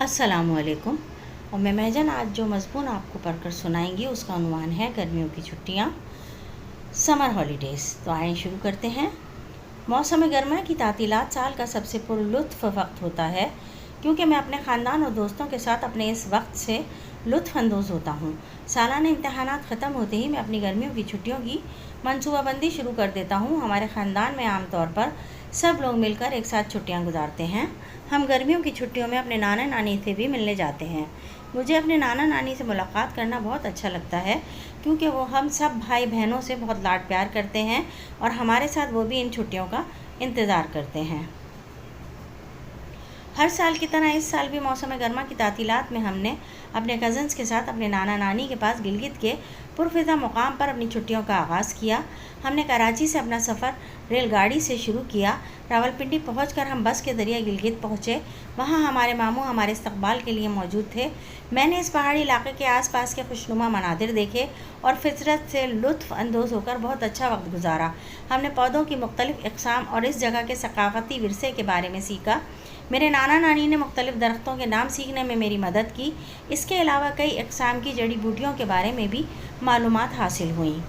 अस्सलाम वालेकुम। और मैं महजन आज जो मज़मून आपको पढ़कर सुनाएंगी उसका उन्वान है गर्मियों की छुट्टियाँ, समर हॉलीडेज़। तो आइए शुरू करते हैं। मौसम गर्मा की तातीलात साल का सबसे पुरलुत्फ़ वक्त होता है, क्योंकि मैं अपने ख़ानदान और दोस्तों के साथ अपने इस वक्त से लुत्फ़ अंदोज़ होता हूँ। सालाना इम्तहानात ख़त्म होते ही मैं अपनी गर्मियों की छुट्टियों की मनसूबाबंदी शुरू कर देता हूँ। हमारे ख़ानदान में आम तौर पर सब लोग मिलकर एक साथ छुट्टियाँ गुजारते हैं। हम गर्मियों की छुट्टियों में अपने नाना नानी से भी मिलने जाते हैं। मुझे अपने नाना नानी से मुलाकात करना बहुत अच्छा लगता है, क्योंकि वो हम सब भाई बहनों से बहुत लाड प्यार करते हैं और हमारे साथ वो भी इन छुट्टियों का इंतज़ार करते हैं। हर साल की तरह इस साल भी मौसम गर्मा की तातीलात में हमने अपने कज़न्स के साथ अपने नाना नानी के पास गिलगित के पुरफ़िज़ा मुकाम पर अपनी छुट्टियों का आगाज़ किया। हमने कराची से अपना सफ़र रेलगाड़ी से शुरू किया। रावलपिंडी पहुंचकर हम बस के ज़रिए गिलगित पहुंचे। वहां हमारे मामू हमारे इस्तकबाल के लिए मौजूद थे। मैंने इस पहाड़ी इलाके के आसपास के खुशनुमा मनादिर देखे और फितरत से लुत्फ़ अंदोज़ होकर बहुत अच्छा वक्त गुजारा। हमने पौधों की मुख्तलिफ़ अक़साम और इस जगह के सकाफ़ती विरसे के बारे में सीखा। मेरे नाना नानी ने मुख्तलिफ़ दरख्तों के नाम सीखने में मेरी मदद की। इसके अलावा कई अक़साम की जड़ी बूटियों के बारे में भी मालूमात हासिल हुई।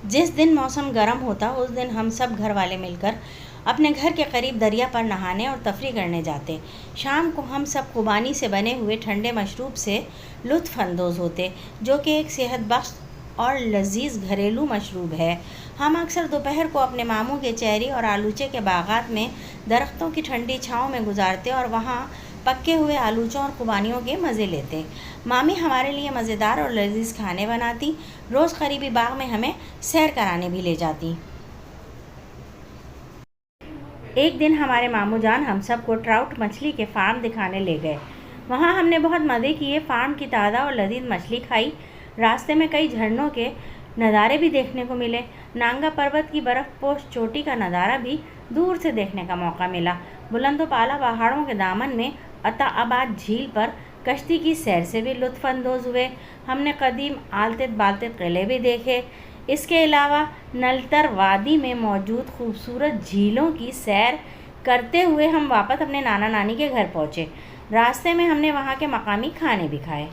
जिस दिन मौसम गर्म होता उस दिन हम सब घर वाले मिलकर अपने घर के करीब दरिया पर नहाने और तफरी करने जाते। शाम को हम सब खुबानी से बने हुए ठंडे मशरूब से लुत्फ़ अंदोज़ होते, जो कि एक सेहत बख्श और लजीज घरेलू मशरूब है। हम अक्सर दोपहर को अपने मामू के चेरी और आलूचे के बागात में दरख्तों की ठंडी छाँव में गुजारते और वहाँ पके हुए आलूचों और खुबानियों के मज़े लेते। मामी हमारे लिए मज़ेदार और लजीज खाने बनाती। रोज़ करीबी बाग में हमें सैर कराने भी ले जाती। एक दिन हमारे मामू जान हम सब को ट्राउट मछली के फार्म दिखाने ले गए। वहाँ हमने बहुत मज़े किए। फार्म की ताज़ा और लजीज मछली खाई। रास्ते में कई झरनों के नज़ारे भी देखने को मिले। नांगा पर्वत की बर्फ़ पोश चोटी का नज़ारा भी दूर से देखने का मौका मिला। बुलंदोपाला पहाड़ों के दामन में अताबाद झील पर कश्ती की सैर से भी लुत्फ़ अंदोज़ हुए। हमने कदीम आलतित बालतित किले भी देखे। इसके अलावा नलतर वादी में मौजूद खूबसूरत झीलों की सैर करते हुए हम वापस अपने नाना नानी के घर पहुँचे। रास्ते में हमने वहाँ के मकामी खाने भी खाए।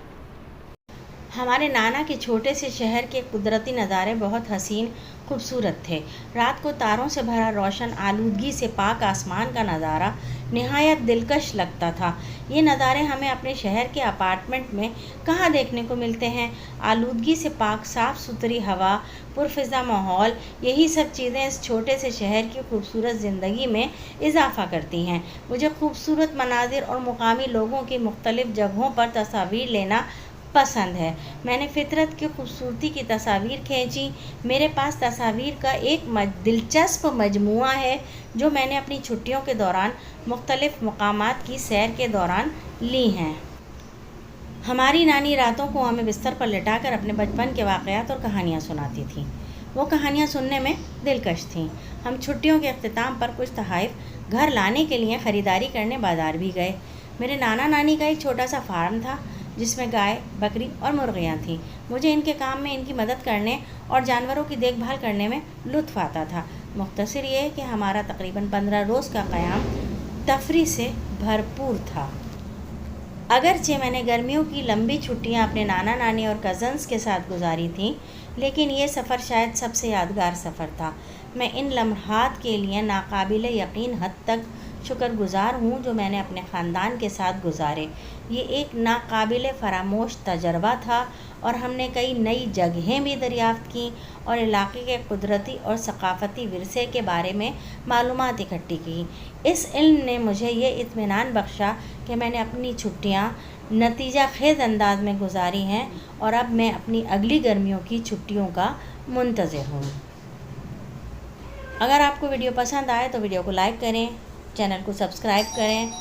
हमारे नाना के छोटे से शहर के कुदरती नज़ारे बहुत हसीन खूबसूरत थे। रात को तारों से भरा रोशन आलूदगी से पाक आसमान का नज़ारा नहायत दिलकश लगता था। ये नज़ारे हमें अपने शहर के अपार्टमेंट में कहाँ देखने को मिलते हैं। आलूदगी से पाक साफ़ सुथरी हवा, पुरफ़िज़ा माहौल, यही सब चीज़ें इस छोटे से शहर की खूबसूरत ज़िंदगी में इजाफ़ा करती हैं। मुझे खूबसूरत मनाजिर और मुकामी लोगों की मुख्तलिफ़ जगहों पर तस्वीर लेना पसंद है। मैंने फितरत की खूबसूरती की तस्वीर खींची। मेरे पास तस्वीर का एक दिलचस्प मजमुआ है जो मैंने अपनी छुट्टियों के दौरान मुख्तलिफ़ मकामात की सैर के दौरान ली हैं। हमारी नानी रातों को हमें बिस्तर पर लिटाकर अपने बचपन के वाक़यात और कहानियाँ सुनाती थीं। वो कहानियाँ सुनने में दिलकश थीं। हम छुट्टियों के अख्तिताम पर कुछ तोहफ़े घर लाने के लिए ख़रीदारी करने बाज़ार भी गए। मेरे नाना नानी का एक छोटा सा फार्म था जिसमें गाय, बकरी और मुर्गियाँ थीं। मुझे इनके काम में इनकी मदद करने और जानवरों की देखभाल करने में लुत्फ़ आता था। मुख्तसर ये कि हमारा तकरीबन 15 रोज़ का क़याम तफरी से भरपूर था। अगरचे मैंने गर्मियों की लंबी छुट्टियां अपने नाना नानी और कज़न्स के साथ गुजारी थीं, लेकिन ये सफ़र शायद सबसे यादगार सफ़र था। मैं इन लम्हात के लिए नाकाबिल यकीन हद तक शुक्रगुज़ार हूँ जो मैंने अपने ख़ानदान के साथ गुजारे। ये एक नाकाबिल फ़रामोश तजर्बा था और हमने कई नई जगहें भी दरियाफ़्त की और इलाक़े के कुदरती और सकाफ़ती विरसे के बारे में मालूमात इकट्ठी की। इस इल्म ने मुझे ये इत्मीनान बख्शा कि मैंने अपनी छुट्टियाँ नतीजा खेज़ अंदाज में गुजारी हैं और अब मैं अपनी अगली गर्मियों की छुट्टियों का मुंतज़िर हूँ। अगर आपको वीडियो पसंद आए तो वीडियो को लाइक करें, चैनल को सब्सक्राइब करें